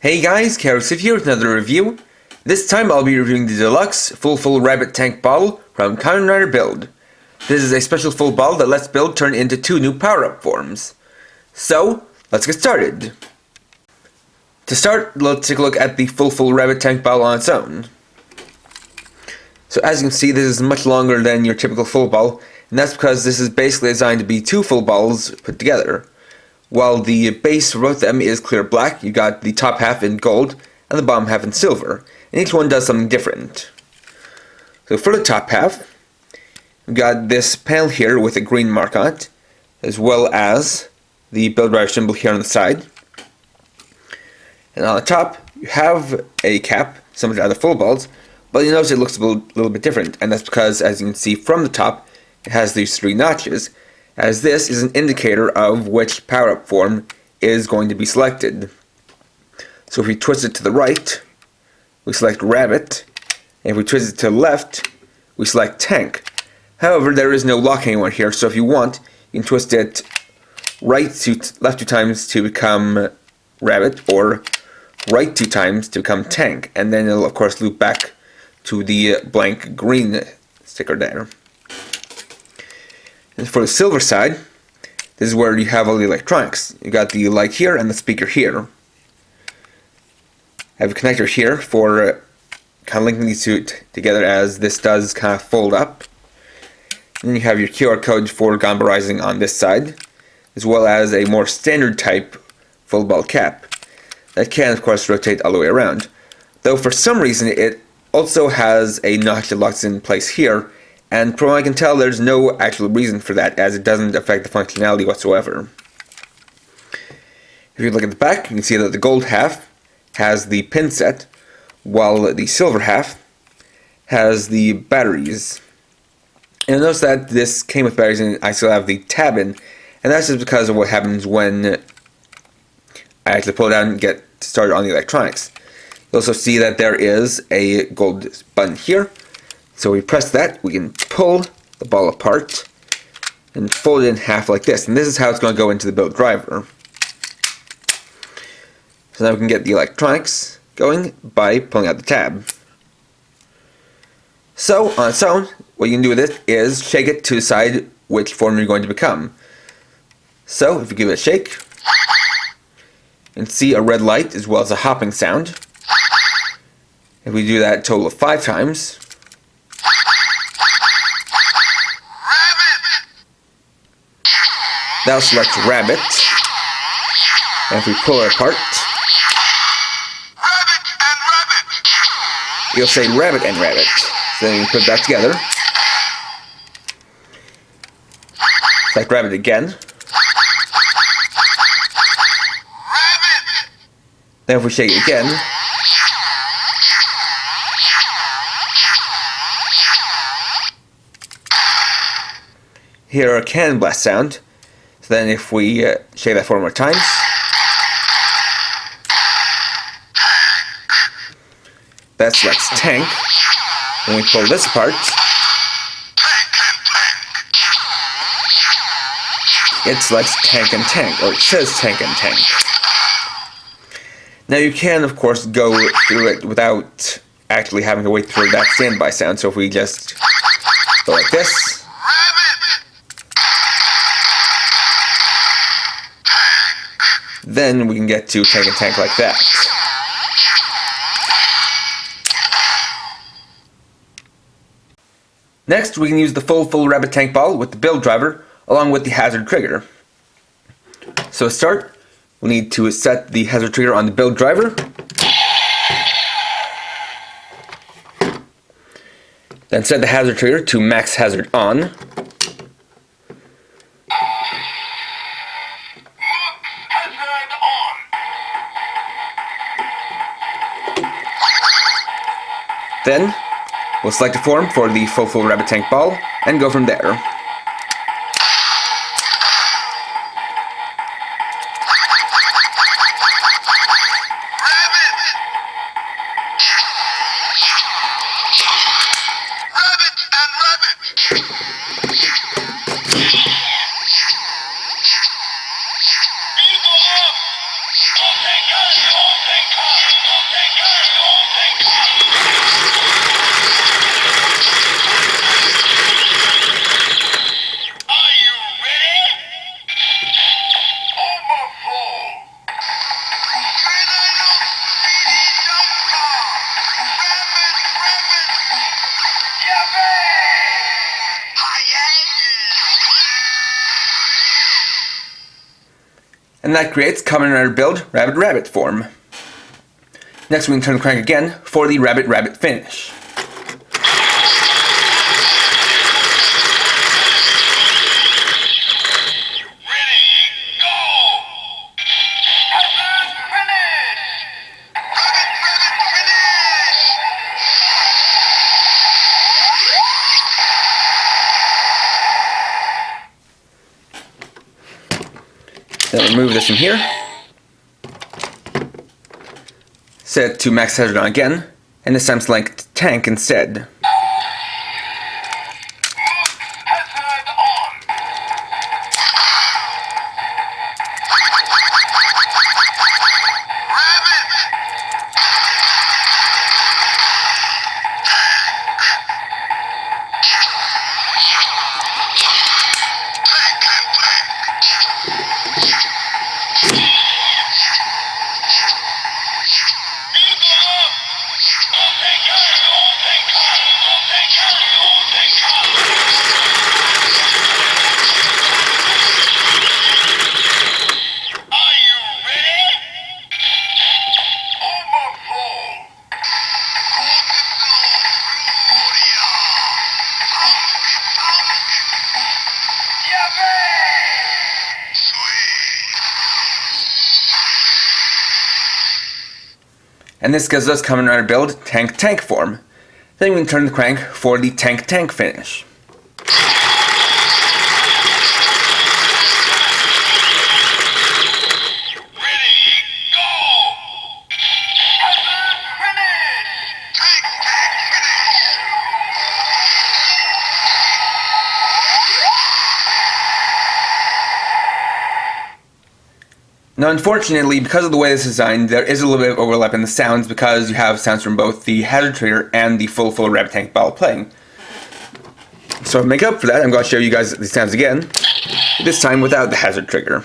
Hey guys, Karosif here with another review. This time I'll be reviewing the deluxe full RabbitTank bottle from Kamen build. This is a special full bottle that lets build turn into 2 new power-up forms. So, let's get started. To start, let's take a look at the full RabbitTank bottle on its own. So as you can see, this is much longer than your typical full bottle, and that's because this is basically designed to be 2 full bottles put together. While the base for both of them is clear black, you got the top half in gold and the bottom half in silver, and each one does something different. So for the top half, we've got this panel here with a green mark on it, as well as the build driver symbol here on the side. And on the top, you have a cap, similar to other full balls, but you notice it looks a little bit different, and that's because, as you can see from the top, it has these 3 notches, as this is an indicator of which power-up form is going to be selected. So if we twist it to the right, we select Rabbit, and if we twist it to the left, we select Tank. However, there is no lock anywhere here, so if you want, you can twist it right to left 2 times to become Rabbit, or right 2 times to become Tank, and then it'll of course loop back to the blank green sticker there. And for the silver side, this is where you have all the electronics. You got the light here and the speaker here. I have a connector here for kind of linking these two together, as this does kind of fold up. And then you have your QR code for gambarizing on this side, as well as a more standard type full ball cap that can of course rotate all the way around. Though for some reason it also has a notch that locks in place here, and from what I can tell, there's no actual reason for that, as it doesn't affect the functionality whatsoever. If you look at the back, you can see that the gold half has the pin set, while the silver half has the batteries. And notice that this came with batteries and I still have the tab in, and that's just because of what happens when I actually pull it out and get started on the electronics. You also see that there is a gold button here. So we press that, we can pull the ball apart and fold it in half like this. And this is how it's going to go into the build driver. So now we can get the electronics going by pulling out the tab. So on its own, what you can do with it is shake it to decide which form you're going to become. So if you give it a shake, you can see a red light as well as a hopping sound. If we do that a total of 5 times, that'll select Rabbit, and if we pull it apart, it'll say Rabbit and Rabbit. So then you can put that together. Select Rabbit again. Then if we shake it again, hear a cannon blast sound. So then if we shake that 4 more times, that selects Tank. Then we pull this apart, it selects Tank and Tank, or it says Tank and Tank. Now you can of course go through it without actually having to wait for that standby sound, so if we just go like this, then we can get to Tank and Tank like that. Next, we can use the full RabbitTank ball with the build driver, along with the hazard trigger. So to start, we need to set the hazard trigger on the build driver. Then set the hazard trigger to max hazard on. Then, we'll select a form for the full RabbitTank ball, and go from there. and that creates Kamen Rider build RabbitRabbit form. Next we can turn the crank again for the RabbitRabbit finish. Then remove this from here. Set it to max hazard on again, and this time select tank instead. And this gives us Kamen Rider build TankTank form. Then we can turn the crank for the TankTank finish. Now unfortunately, because of the way this is designed, there is a little bit of overlap in the sounds because you have sounds from both the hazard trigger and the full RabbitTank bottle playing. So to make up for that, I'm going to show you guys the sounds again, this time without the hazard trigger.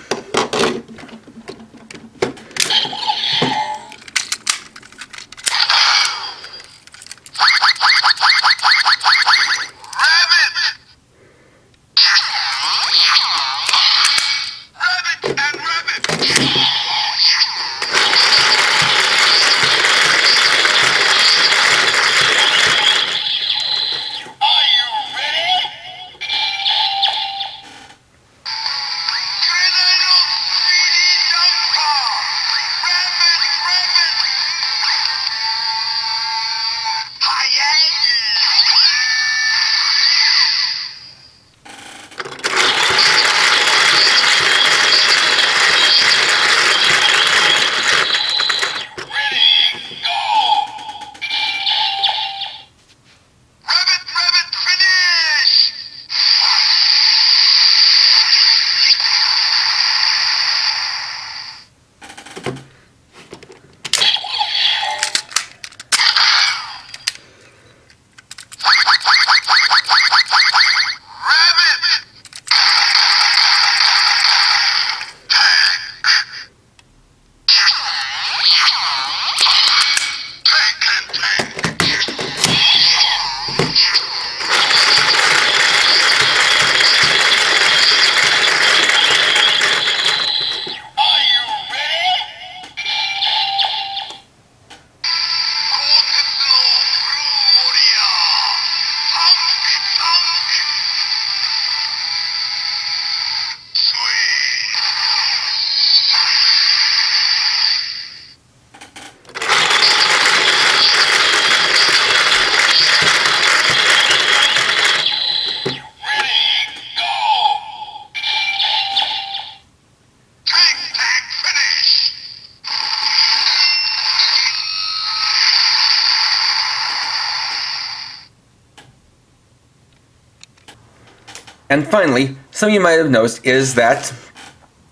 And finally, something you might have noticed is that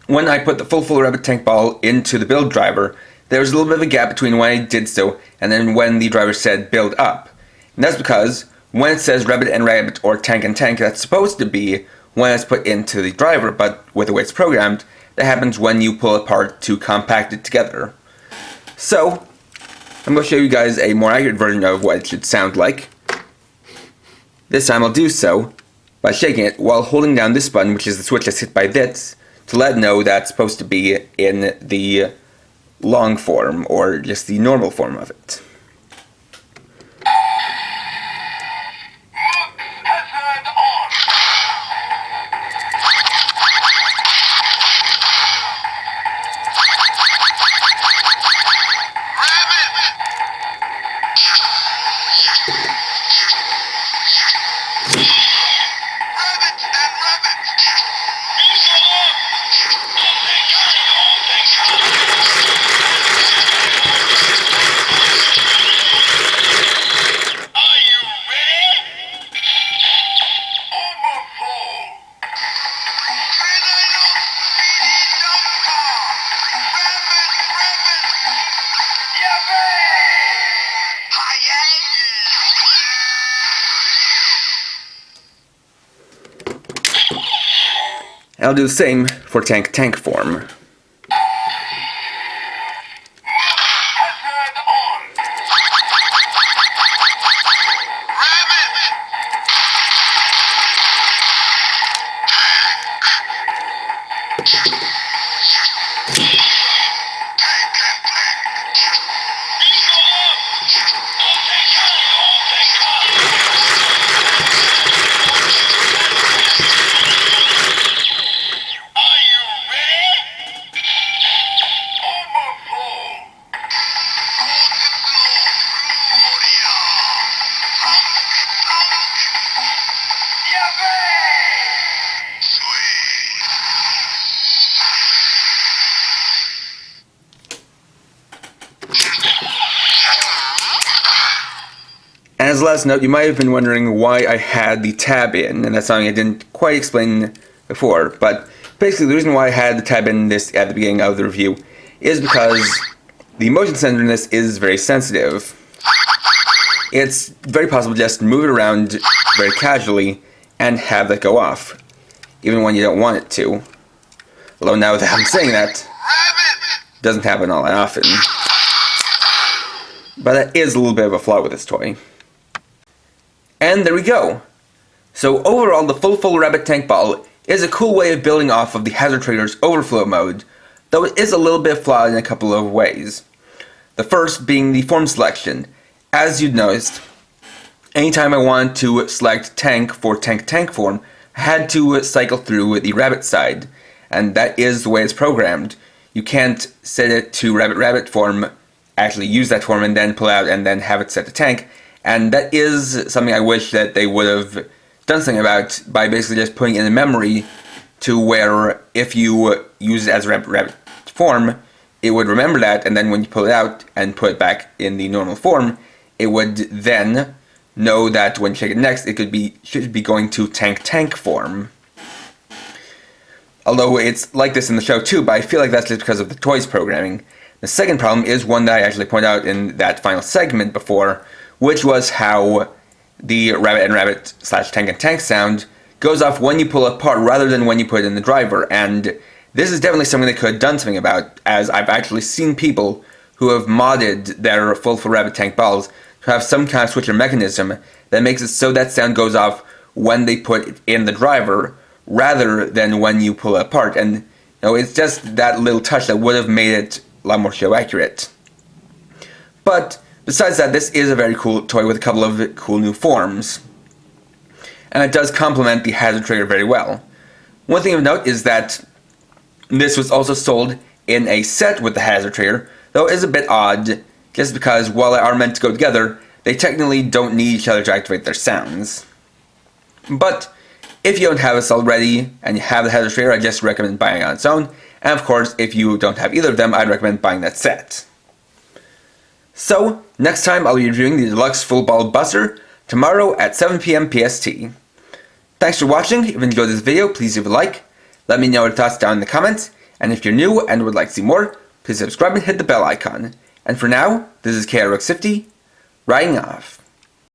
when I put the full RabbitTank ball into the build driver, there was a little bit of a gap between when I did so and then when the driver said build up. And that's because when it says Rabbit and Rabbit or Tank and Tank, that's supposed to be when it's put into the driver, but with the way it's programmed, that happens when you pull it apart to compact it together. So, I'm going to show you guys a more accurate version of what it should sound like. This time I'll do so by shaking it while holding down this button, which is the switch that's hit by this, to let know that's supposed to be in the long form, or just the normal form of it. And I'll do the same for TankTank form. And as a last note, you might have been wondering why I had the tab in, and that's something I didn't quite explain before, but basically the reason why I had the tab in this at the beginning of the review is because the motion sensor in this is very sensitive. It's very possible just to move it around very casually and have that go off, even when you don't want it to. Although now that I'm saying that, it doesn't happen all that often. But that is a little bit of a flaw with this toy. And there we go. So overall, the full RabbitTank ball is a cool way of building off of the Hazard Trader's overflow mode, though it is a little bit flawed in a couple of ways. The first being the form selection. As you'd noticed, anytime I wanted to select tank for TankTank form, I had to cycle through the rabbit side, and that is the way it's programmed. You can't set it to RabbitRabbit form, actually use that form and then pull out and then have it set to tank. And that is something I wish that they would have done something about by basically just putting in a memory to where if you use it as a RabbitRabbit form, it would remember that, and then when you pull it out and put it back in the normal form, it would then know that when you check it next, it should be going to TankTank form. Although it's like this in the show too, but I feel like that's just because of the toy's programming. The second problem is one that I actually pointed out in that final segment before, which was how the Rabbit and Rabbit / Tank and Tank sound goes off when you pull it apart rather than when you put it in the driver. And this is definitely something they could have done something about, as I've actually seen people who have modded their full RabbitTank balls to have some kind of switcher mechanism that makes it so that sound goes off when they put it in the driver rather than when you pull it apart. And you know, it's just that little touch that would have made it a lot more show accurate. But besides that, this is a very cool toy with a couple of cool new forms. And it does complement the Hazard Trader very well. One thing of note is that this was also sold in a set with the Hazard Trader, though it is a bit odd, just because while they are meant to go together, they technically don't need each other to activate their sounds. But if you don't have this already, and you have the Hazard Trader, I just recommend buying it on its own. And of course, if you don't have either of them, I'd recommend buying that set. So, next time I'll be reviewing the Deluxe Full Ball Buster, tomorrow at 7 PM PST. Thanks for watching. If you enjoyed this video, please leave a like. Let me know your thoughts down in the comments. And if you're new and would like to see more, please subscribe and hit the bell icon. And for now, this is KRX50, writing off.